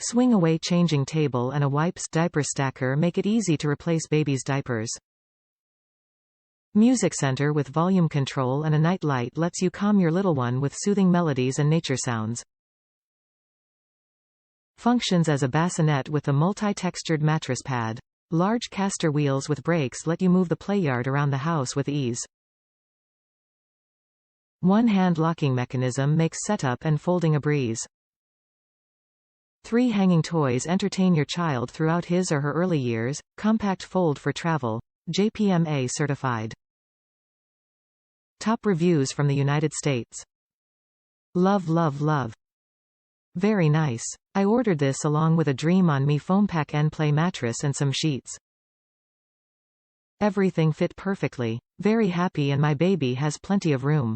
Swing away changing table and a wipes diaper stacker make it easy to replace baby's diapers. Music center with volume control and a night light lets you calm your little one with soothing melodies and nature sounds. Functions as a bassinet with a multi-textured mattress pad. Large caster wheels with brakes let you move the playard around the house with ease. One-hand locking mechanism makes setup and folding a breeze. 3 hanging toys entertain your child throughout his or her early years. Compact fold for travel. JPMA certified. Top reviews from the United States. Love, love, love. Very nice. I ordered this along with a Dream on Me foam pack and play mattress and some sheets. Everything fit perfectly. Very happy and my baby has plenty of room.